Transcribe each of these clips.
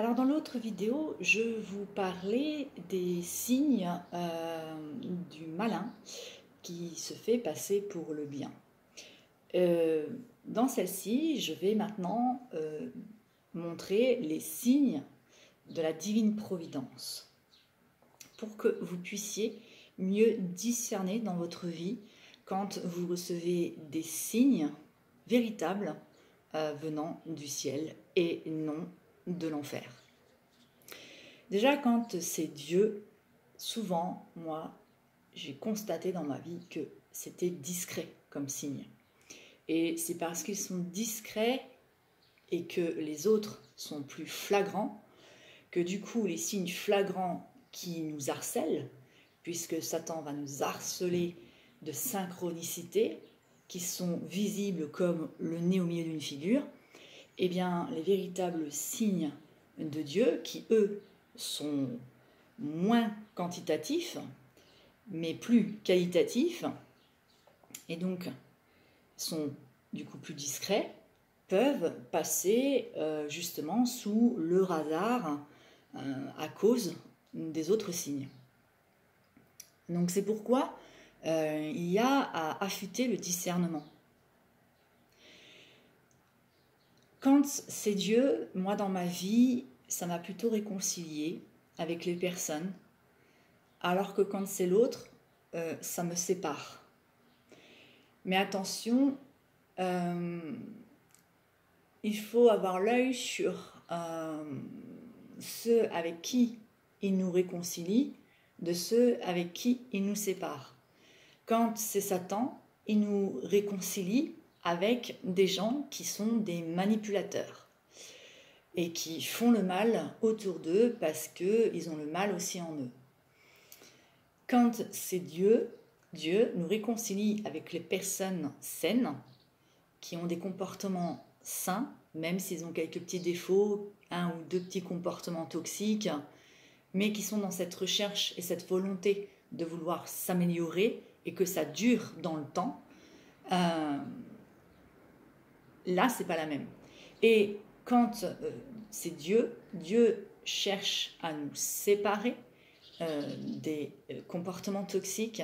Alors dans l'autre vidéo, je vous parlais des signes du malin qui se fait passer pour le bien. Dans celle-ci, je vais maintenant montrer les signes de la divine providence pour que vous puissiez mieux discerner dans votre vie quand vous recevez des signes véritables venant du ciel et non de l'enfer. Déjà, quand c'est Dieu, souvent, moi, j'ai constaté dans ma vie que c'était discret comme signe. Et c'est parce qu'ils sont discrets et que les autres sont plus flagrants que du coup, les signes flagrants qui nous harcèlent, puisque Satan va nous harceler de synchronicité, qui sont visibles comme le nez au milieu d'une figure, eh bien, les véritables signes de Dieu, qui eux sont moins quantitatifs, mais plus qualitatifs, et donc sont du coup plus discrets, peuvent passer justement sous le radar à cause des autres signes. Donc c'est pourquoi il y a à affûter le discernement. Quand c'est Dieu, moi dans ma vie, ça m'a plutôt réconcilié avec les personnes, alors que quand c'est l'autre, ça me sépare. Mais attention, il faut avoir l'œil sur ceux avec qui il nous réconcilie, de ceux avec qui il nous sépare. Quand c'est Satan, il nous réconcilie avec des gens qui sont des manipulateurs et qui font le mal autour d'eux parce qu'ils ont le mal aussi en eux. Quand c'est Dieu, Dieu nous réconcilie avec les personnes saines qui ont des comportements sains, même s'ils ont quelques petits défauts, un ou deux petits comportements toxiques, mais qui sont dans cette recherche et cette volonté de vouloir s'améliorer et que ça dure dans le temps. Là, c'est pas la même. Et quand c'est Dieu, Dieu cherche à nous séparer des comportements toxiques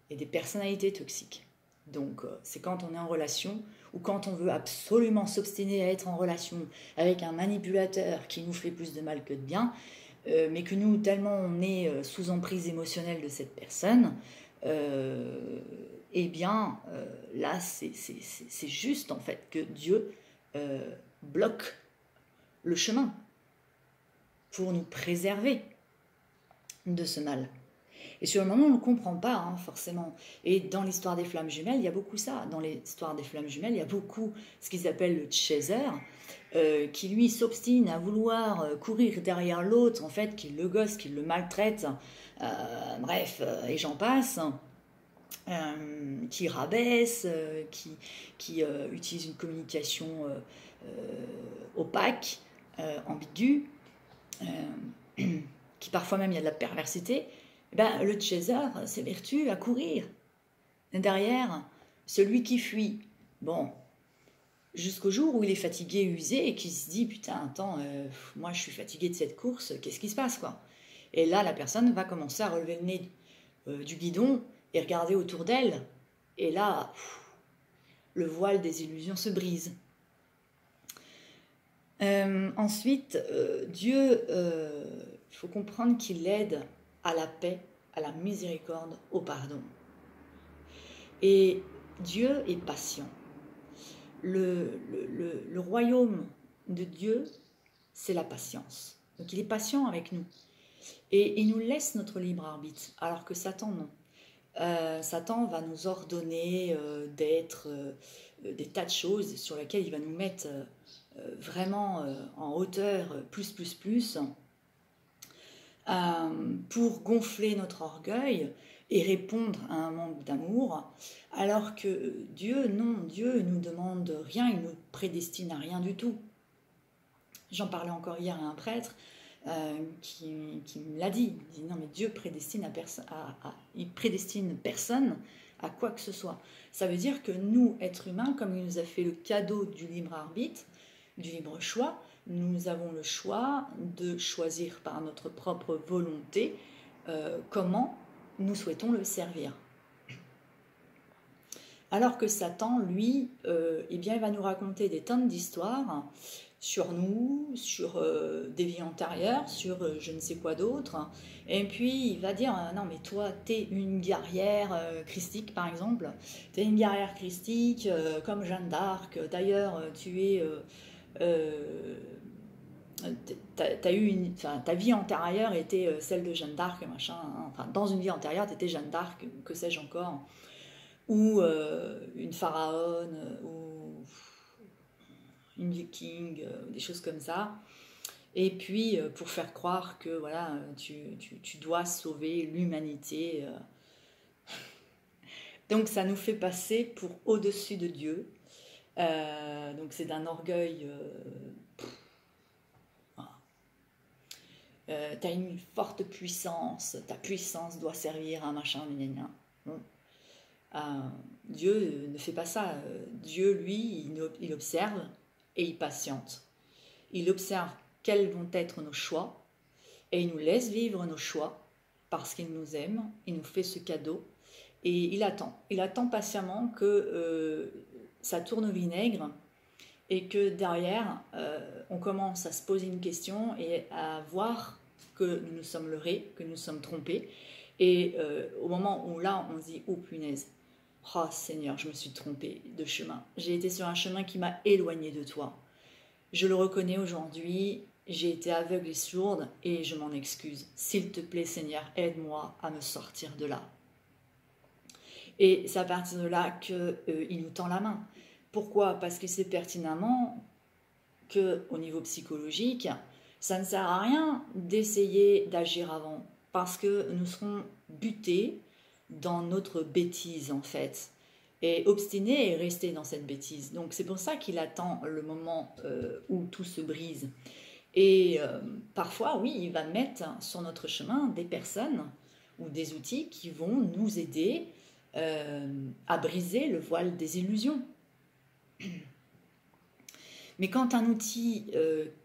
et des personnalités toxiques. Donc, c'est quand on est en relation ou quand on veut absolument s'obstiner à être en relation avec un manipulateur qui nous fait plus de mal que de bien, mais que nous, tellement on est sous emprise émotionnelle de cette personne, eh bien, là, c'est juste en fait que Dieu bloque le chemin pour nous préserver de ce mal. Et sur le moment, on ne comprend pas, hein, forcément. Et dans l'histoire des flammes jumelles, il y a beaucoup ça. Dans l'histoire des flammes jumelles, il y a beaucoup ce qu'ils appellent le chaser, qui lui s'obstine à vouloir courir derrière l'autre, en fait, qui le gosse, qui le maltraite, bref, et j'en passe. Qui rabaisse, qui utilise une communication opaque, ambiguë, qui parfois même il y a de la perversité. Ben, le chaser s'évertue à courir derrière celui qui fuit. Bon, jusqu'au jour où il est fatigué, usé, et qu'il se dit « Putain, attends, moi je suis fatigué de cette course, qu'est-ce qui se passe quoi ?» Et là, la personne va commencer à relever le nez du guidon et regarder autour d'elle. Et là, le voile des illusions se brise. Ensuite, Dieu, il faut comprendre qu'il aide à la paix, à la miséricorde, au pardon. Et Dieu est patient. Le royaume de Dieu, c'est la patience. Donc il est patient avec nous. Et il nous laisse notre libre arbitre, alors que Satan, non. Satan va nous ordonner d'être des tas de choses sur lesquelles il va nous mettre vraiment en hauteur, plus, pour gonfler notre orgueil et répondre à un manque d'amour, alors que Dieu, non, Dieu ne nous demande rien, il nous prédestine à rien du tout. J'en parlais encore hier à un prêtre qui me l'a dit. Il dit non, mais Dieu prédestine il prédestine personne à quoi que ce soit. Ça veut dire que nous, êtres humains, comme il nous a fait le cadeau du libre arbitre, du libre choix, nous avons le choix de choisir par notre propre volonté comment nous souhaitons le servir. Alors que Satan, lui, eh bien, il va nous raconter des tonnes d'histoires sur nous, sur des vies antérieures, sur je ne sais quoi d'autre. Et puis, il va dire, non mais toi, t'es une guerrière christique, par exemple. T'es une guerrière christique, comme Jeanne d'Arc. D'ailleurs, tu es... ta vie antérieure était celle de Jeanne d'Arc, machin. Hein. Enfin, dans une vie antérieure, tu étais Jeanne d'Arc, que sais-je encore. Ou une pharaone, ou une viking, des choses comme ça. Et puis, pour faire croire que voilà, tu dois sauver l'humanité. Donc, ça nous fait passer pour au-dessus de Dieu. Donc, c'est d'un orgueil... t'as une forte puissance, ta puissance doit servir à un machin, bon. Dieu ne fait pas ça. Dieu, lui, il observe et il patiente. Il observe quels vont être nos choix et il nous laisse vivre nos choix parce qu'il nous aime, il nous fait ce cadeau et il attend. Il attend patiemment que ça tourne au vinaigre et que derrière, on commence à se poser une question et à voir que nous nous sommes leurrés, que nous nous sommes trompés. Et au moment où là, on se dit « Oh punaise, oh Seigneur, je me suis trompée de chemin. J'ai été sur un chemin qui m'a éloigné de toi. Je le reconnais aujourd'hui, j'ai été aveugle et sourde et je m'en excuse. S'il te plaît Seigneur, aide-moi à me sortir de là. » Et c'est à partir de là qu'il nous tend la main. Pourquoi? Parce qu'il sait pertinemment qu'au niveau psychologique, ça ne sert à rien d'essayer d'agir avant. Parce que nous serons butés dans notre bêtise en fait. Et obstinés et restés dans cette bêtise. Donc c'est pour ça qu'il attend le moment où tout se brise. Et parfois, oui, il va mettre sur notre chemin des personnes ou des outils qui vont nous aider à briser le voile des illusions. Mais quand un outil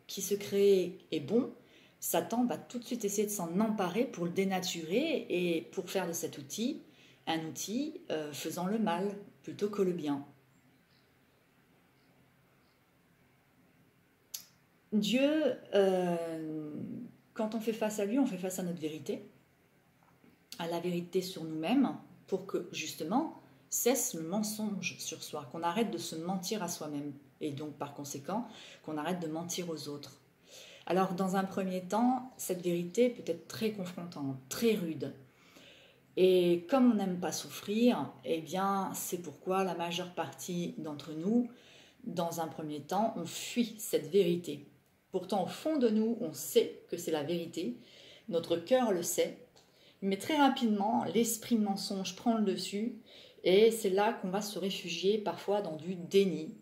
qui se crée est bon, Satan va tout de suite essayer de s'en emparer pour le dénaturer et pour faire de cet outil un outil faisant le mal plutôt que le bien. Dieu, quand on fait face à lui, on fait face à notre vérité, à la vérité sur nous-mêmes, pour que justement cesse le mensonge sur soi, qu'on arrête de se mentir à soi-même, et donc par conséquent qu'on arrête de mentir aux autres. Alors dans un premier temps, cette vérité peut être très confrontante, très rude. Et comme on n'aime pas souffrir, eh bien c'est pourquoi la majeure partie d'entre nous, dans un premier temps, on fuit cette vérité. Pourtant au fond de nous, on sait que c'est la vérité, notre cœur le sait, mais très rapidement, l'esprit mensonge prend le dessus et c'est là qu'on va se réfugier parfois dans du déni.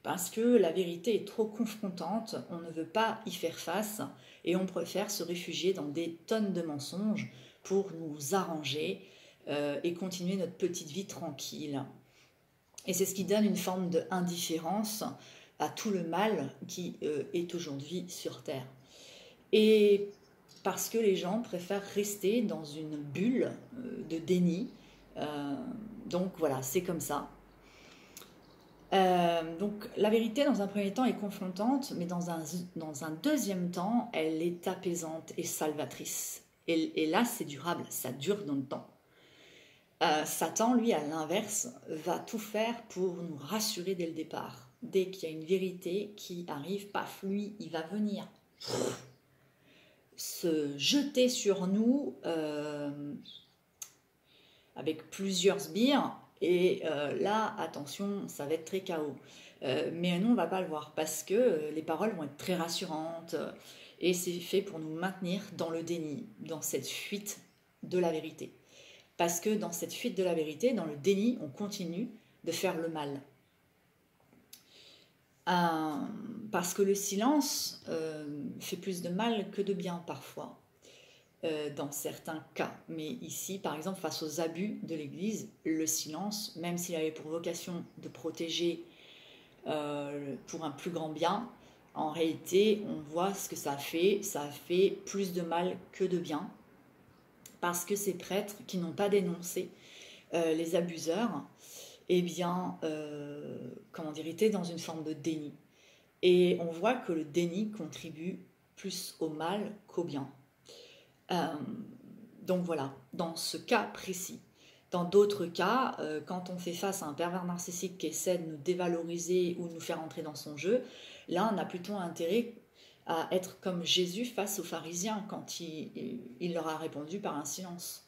Parce que la vérité est trop confrontante, on ne veut pas y faire face et on préfère se réfugier dans des tonnes de mensonges pour nous arranger et continuer notre petite vie tranquille. Et c'est ce qui donne une forme d'indifférence à tout le mal qui est aujourd'hui sur Terre. Et parce que les gens préfèrent rester dans une bulle de déni. Donc voilà, c'est comme ça. Donc la vérité dans un premier temps est confrontante, mais dans un deuxième temps, elle est apaisante et salvatrice. Et là, c'est durable, ça dure dans le temps. Satan, lui, à l'inverse, va tout faire pour nous rassurer dès le départ. Dès qu'il y a une vérité qui arrive, paf, lui, il va venir se jeter sur nous avec plusieurs sbires. Et là, attention, ça va être très chaos. Mais nous, on ne va pas le voir parce que les paroles vont être très rassurantes et c'est fait pour nous maintenir dans le déni, dans cette fuite de la vérité. Parce que dans cette fuite de la vérité, dans le déni, on continue de faire le mal. Parce que le silence fait plus de mal que de bien parfois. Dans certains cas. Mais ici, par exemple, face aux abus de l'Église, le silence, même s'il avait pour vocation de protéger pour un plus grand bien, En réalité, on voit ce que ça a fait plus de mal que de bien, parce que ces prêtres qui n'ont pas dénoncé les abuseurs, eh bien, comment dire, étaient dans une forme de déni. Et on voit que le déni contribue plus au mal qu'au bien. Donc voilà, dans ce cas précis. Dans d'autres cas, quand on fait face à un pervers narcissique qui essaie de nous dévaloriser ou de nous faire entrer dans son jeu, là on a plutôt intérêt à être comme Jésus face aux pharisiens quand il leur a répondu par un silence.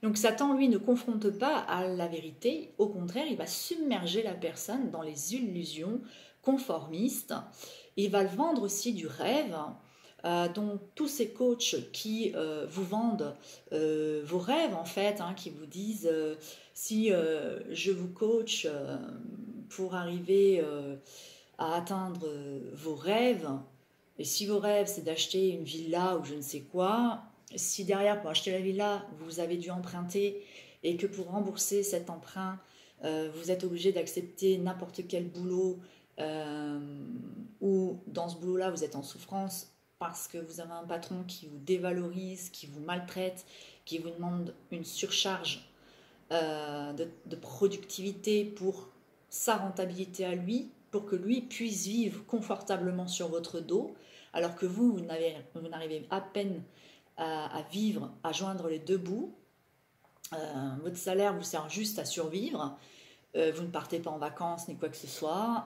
Donc Satan, lui, ne confronte pas à la vérité, au contraire, il va submerger la personne dans les illusions conformistes, il va le vendre aussi du rêve. Donc tous ces coachs qui vous vendent vos rêves en fait, hein, qui vous disent si je vous coach pour arriver à atteindre vos rêves, et si vos rêves c'est d'acheter une villa ou je ne sais quoi, si derrière pour acheter la villa vous avez dû emprunter et que pour rembourser cet emprunt vous êtes obligé d'accepter n'importe quel boulot ou dans ce boulot là vous êtes en souffrance parce que vous avez un patron qui vous dévalorise, qui vous maltraite, qui vous demande une surcharge de productivité pour sa rentabilité à lui, pour que lui puisse vivre confortablement sur votre dos, alors que vous n'arrivez à peine à vivre, à joindre les deux bouts. Votre salaire vous sert juste à survivre. Vous ne partez pas en vacances ni quoi que ce soit,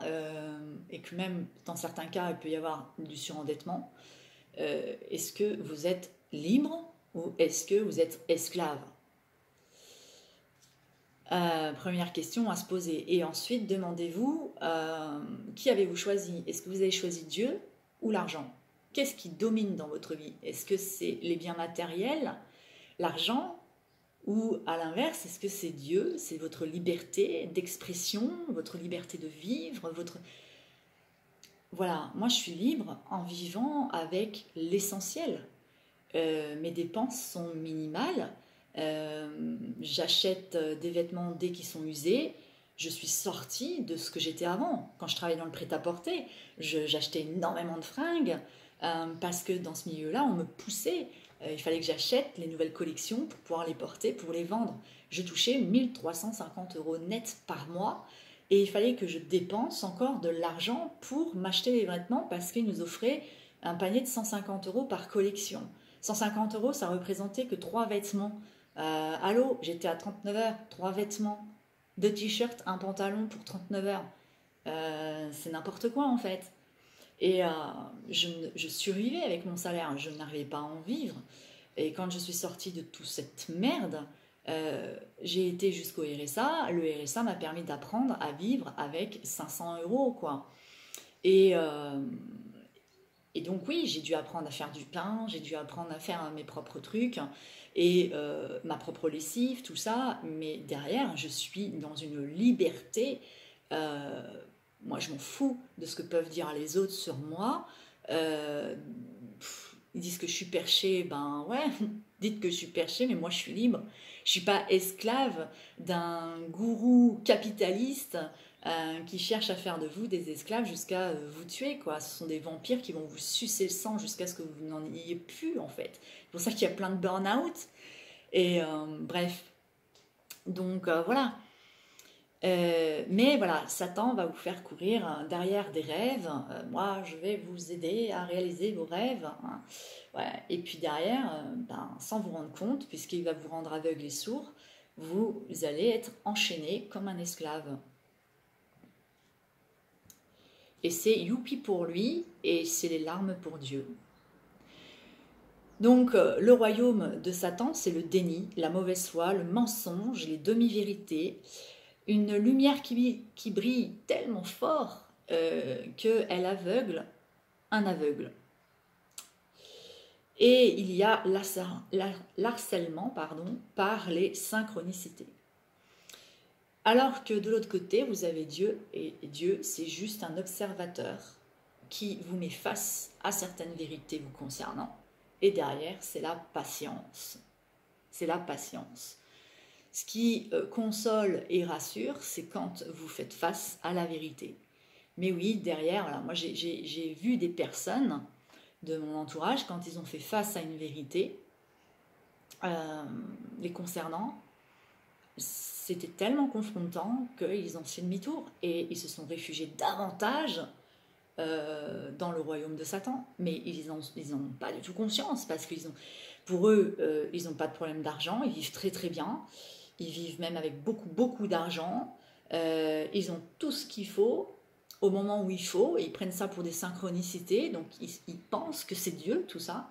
et que même dans certains cas, il peut y avoir du surendettement. Est-ce que vous êtes libre ou est-ce que vous êtes esclave? Première question à se poser. Et ensuite, demandez-vous, qui avez-vous choisi? Est-ce que vous avez choisi Dieu ou l'argent? Qu'est-ce qui domine dans votre vie? Est-ce que c'est les biens matériels, l'argent, ou à l'inverse, est-ce que c'est Dieu? C'est votre liberté d'expression, votre liberté de vivre, votre... Voilà, moi je suis libre en vivant avec l'essentiel. Mes dépenses sont minimales. J'achète des vêtements dès qu'ils sont usés. Je suis sortie de ce que j'étais avant. Quand je travaillais dans le prêt-à-porter, j'achetais énormément de fringues parce que dans ce milieu-là, on me poussait. Il fallait que j'achète les nouvelles collections pour pouvoir les porter, pour les vendre. Je touchais 1350 € net par mois et il fallait que je dépense encore de l'argent pour m'acheter les vêtements parce qu'ils nous offraient un panier de 150 € par collection. 150 €, ça représentait que 3 vêtements. Allô, j'étais à 39 heures, 3 vêtements, 2 t-shirts, un pantalon pour 39 heures. C'est n'importe quoi en fait. Et je survivais avec mon salaire, je n'arrivais pas à en vivre. Et quand je suis sortie de toute cette merde, j'ai été jusqu'au RSA. Le RSA m'a permis d'apprendre à vivre avec 500 €, quoi. Et donc oui, j'ai dû apprendre à faire du pain, j'ai dû apprendre à faire mes propres trucs et ma propre lessive, tout ça. Mais derrière, je suis dans une liberté. Moi, je m'en fous de ce que peuvent dire les autres sur moi. Ils disent que je suis perchée, ben ouais, dites que je suis perchée, mais moi je suis libre. Je suis pas esclave d'un gourou capitaliste qui cherche à faire de vous des esclaves jusqu'à vous tuer, quoi. Ce sont des vampires qui vont vous sucer le sang jusqu'à ce que vous n'en ayez plus, en fait. C'est pour ça qu'il y a plein de burn-out. Et bref. Donc voilà. Mais voilà, Satan va vous faire courir derrière des rêves. Moi, je vais vous aider à réaliser vos rêves. Hein. Ouais. Et puis derrière, sans vous rendre compte, puisqu'il va vous rendre aveugle et sourd, vous allez être enchaîné comme un esclave. Et c'est youpi pour lui et c'est les larmes pour Dieu. Donc le royaume de Satan, c'est le déni, la mauvaise foi, le mensonge, les demi-vérités, une lumière qui brille tellement fort qu'elle aveugle un aveugle. Et il y a l'harcèlement par les synchronicités. Alors que de l'autre côté, vous avez Dieu, et Dieu, c'est juste un observateur qui vous met face à certaines vérités vous concernant. Et derrière, c'est la patience. C'est la patience. Ce qui console et rassure, c'est quand vous faites face à la vérité. Mais oui, derrière, voilà, moi j'ai vu des personnes de mon entourage, quand ils ont fait face à une vérité les concernant, c'était tellement confrontant qu'ils ont fait demi-tour et ils se sont réfugiés davantage dans le royaume de Satan. Mais ils n'ont pas du tout conscience parce pour eux, ils n'ont pas de problème d'argent, ils vivent très très bien, ils vivent même avec beaucoup d'argent, ils ont tout ce qu'il faut au moment où il faut et ils prennent ça pour des synchronicités, donc ils pensent que c'est Dieu tout ça.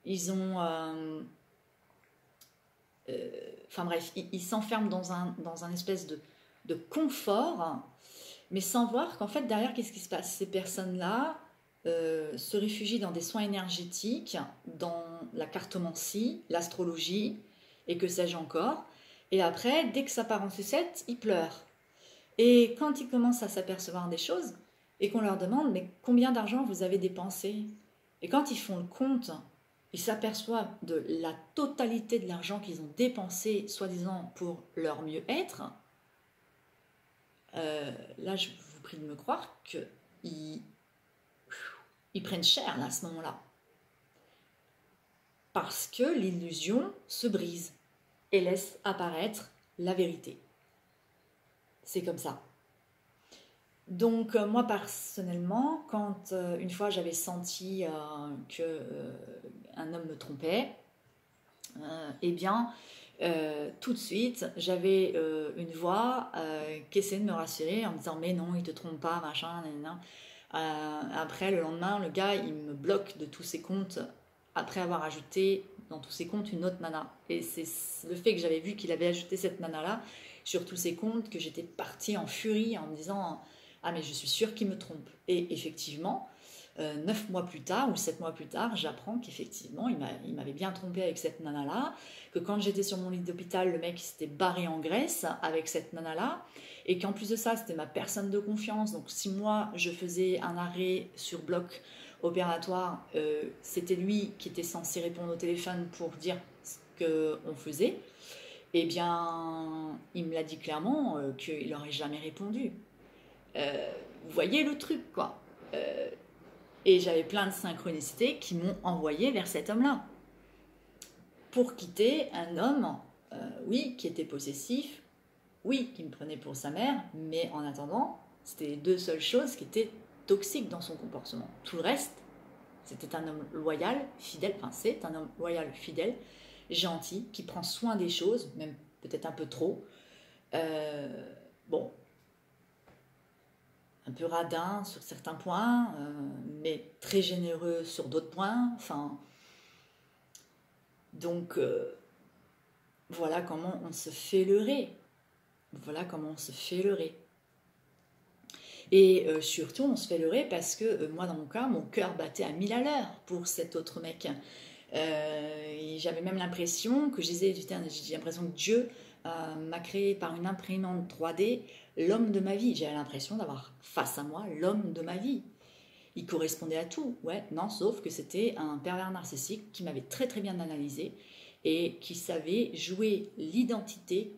Ils ont... enfin bref, ils s'enferment dans un espèce de confort, mais sans voir qu'en fait, derrière, qu'est-ce qui se passe? Ces personnes-là se réfugient dans des soins énergétiques, dans la cartomancie, l'astrologie, et que sais-je encore. Et après, dès que ça part en sucette, ils pleurent. Et quand ils commencent à s'apercevoir des choses, et qu'on leur demande, mais combien d'argent vous avez dépensé? Et quand ils font le compte, ils s'aperçoivent de la totalité de l'argent qu'ils ont dépensé, soi-disant pour leur mieux-être. Là, je vous prie de me croire qu'ils prennent cher là, à ce moment-là. Parce que l'illusion se brise et laisse apparaître la vérité. C'est comme ça. Donc moi personnellement, quand une fois j'avais senti qu'un homme me trompait, eh bien tout de suite j'avais une voix qui essayait de me rassurer en me disant mais non, il te trompe pas, machin, nanana. Après le lendemain, le gars il me bloque de tous ses comptes après avoir ajouté dans tous ses comptes une autre nana. Et c'est le fait que j'avais vu qu'il avait ajouté cette nana là sur tous ses comptes que j'étais partie en furie en me disant ah mais je suis sûre qu'il me trompe. Et effectivement, 9 mois plus tard ou 7 mois plus tard, j'apprends qu'effectivement il m'avait bien trompé avec cette nana là, que quand j'étais sur mon lit d'hôpital, le mec s'était barré en Grèce avec cette nana là, et qu'en plus de ça c'était ma personne de confiance. Donc si moi je faisais un arrêt sur bloc opératoire, c'était lui qui était censé répondre au téléphone pour dire ce qu'on faisait. Eh bien il me l'a dit clairement qu'il n'aurait jamais répondu. Vous voyez le truc quoi. Et j'avais plein de synchronicités qui m'ont envoyé vers cet homme-là pour quitter un homme, oui, qui était possessif, oui, qui me prenait pour sa mère, mais en attendant, c'était les deux seules choses qui étaient toxiques dans son comportement. Tout le reste, c'était un homme loyal, fidèle, enfin c'est un homme loyal, fidèle, gentil, qui prend soin des choses, même peut-être un peu trop. Bon, un peu radin sur certains points, mais très généreux sur d'autres points. Enfin, donc, voilà comment on se fait leurrer. Voilà comment on se fait leurrer. Et surtout, on se fait leurrer parce que moi, dans mon cas, mon cœur battait à 1000 à l'heure pour cet autre mec. J'avais même l'impression que j'ai l'impression que Dieu m'a créé par une imprimante 3D l'homme de ma vie. J'avais l'impression d'avoir face à moi l'homme de ma vie. Il correspondait à tout, ouais, non, sauf que c'était un pervers narcissique qui m'avait très très bien analysé et qui savait jouer l'identité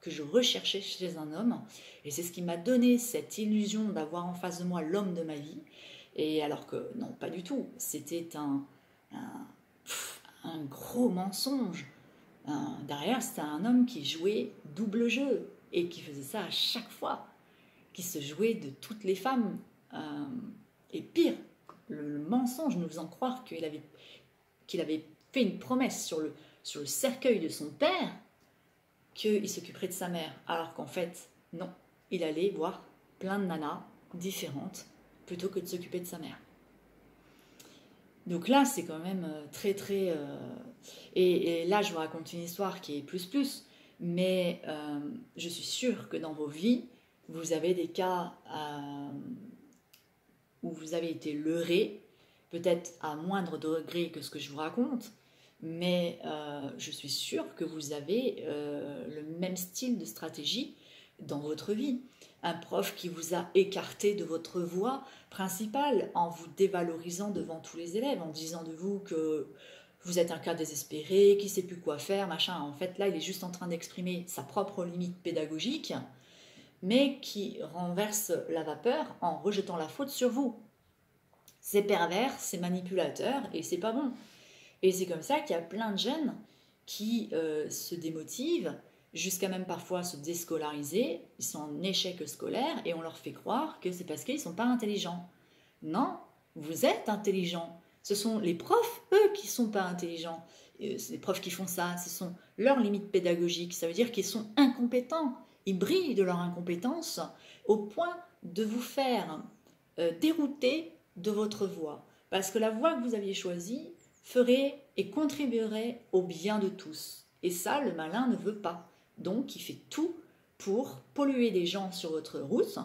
que je recherchais chez un homme. Et c'est ce qui m'a donné cette illusion d'avoir en face de moi l'homme de ma vie. Et alors que non, pas du tout. C'était un gros mensonge. Derrière, c'était un homme qui jouait double jeu et qui faisait ça à chaque fois, qui se jouait de toutes les femmes. Et pire, le mensonge nous faisant croire qu'il avait fait une promesse sur le cercueil de son père qu'il s'occuperait de sa mère, alors qu'en fait, non, il allait voir plein de nanas différentes plutôt que de s'occuper de sa mère. Donc là, c'est quand même très très... Et là, je vous raconte une histoire qui est plus, mais je suis sûre que dans vos vies, vous avez des cas où vous avez été leurré, peut-être à moindre degré que ce que je vous raconte, mais je suis sûre que vous avez le même style de stratégie dans votre vie. Un prof qui vous a écarté de votre voie principale en vous dévalorisant devant tous les élèves, en disant de vous que vous êtes un cas désespéré, qui ne sait plus quoi faire, machin. En fait, là, il est juste en train d'exprimer sa propre limite pédagogique, mais qui renverse la vapeur en rejetant la faute sur vous. C'est pervers, c'est manipulateur et c'est pas bon. Et c'est comme ça qu'il y a plein de jeunes qui se démotivent, jusqu'à même parfois se déscolariser, ils sont en échec scolaire et on leur fait croire que c'est parce qu'ils ne sont pas intelligents. Non, vous êtes intelligents. Ce sont les profs, eux, qui ne sont pas intelligents. C'est les profs qui font ça, ce sont leurs limites pédagogiques. Ça veut dire qu'ils sont incompétents. Ils brillent de leur incompétence au point de vous faire dérouter de votre voie. Parce que la voie que vous aviez choisie ferait et contribuerait au bien de tous. Et ça, le malin ne veut pas. Donc, il fait tout pour polluer des gens sur votre route,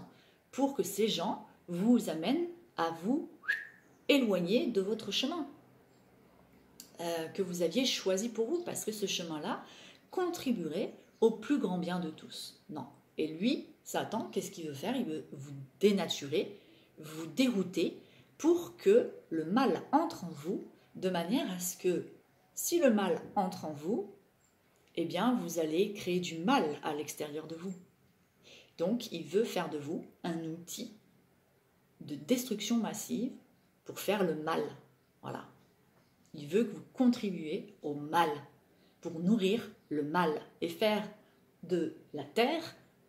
pour que ces gens vous amènent à vous éloigner de votre chemin que vous aviez choisi pour vous, parce que ce chemin-là contribuerait au plus grand bien de tous. Non. Et lui, Satan, qu'est-ce qu'il veut faire? Il veut vous dénaturer, vous dérouter, pour que le mal entre en vous, de manière à ce que, si le mal entre en vous, eh bien, vous allez créer du mal à l'extérieur de vous. Donc, il veut faire de vous un outil de destruction massive pour faire le mal. Voilà. Il veut que vous contribuiez au mal, pour nourrir le mal et faire de la terre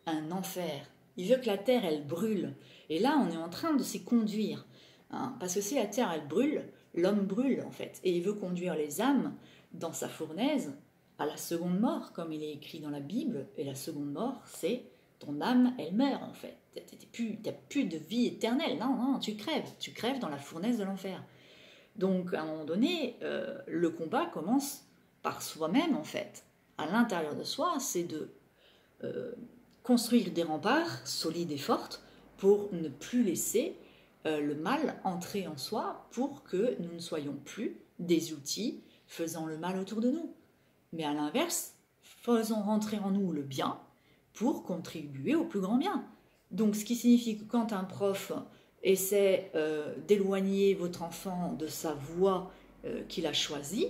un enfer. Il veut que la terre, elle brûle. Et là, on est en train de s'y conduire. Hein, parce que si la terre, elle brûle, l'homme brûle, en fait. Et il veut conduire les âmes dans sa fournaise à la seconde mort, comme il est écrit dans la Bible. Et la seconde mort, c'est ton âme, elle meurt, en fait. Tu n'as plus de vie éternelle. Non, non, tu crèves. Tu crèves dans la fournaise de l'enfer. Donc, à un moment donné, le combat commence par soi-même, en fait. À l'intérieur de soi, c'est de construire des remparts solides et fortes pour ne plus laisser le mal entrer en soi, pour que nous ne soyons plus des outils faisant le mal autour de nous. Mais à l'inverse, faisons rentrer en nous le bien pour contribuer au plus grand bien. Donc, ce qui signifie que quand un prof essaie d'éloigner votre enfant de sa voie qu'il a choisie,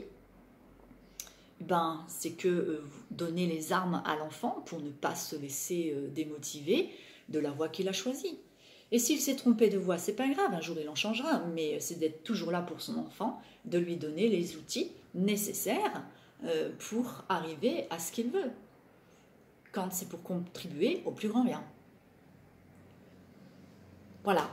ben, c'est que vous donnez les armes à l'enfant pour ne pas se laisser démotiver de la voie qu'il a choisie. Et s'il s'est trompé de voie, c'est pas grave, un jour il en changera, mais c'est d'être toujours là pour son enfant, de lui donner les outils nécessaires pour arriver à ce qu'il veut, quand c'est pour contribuer au plus grand bien. Voilà.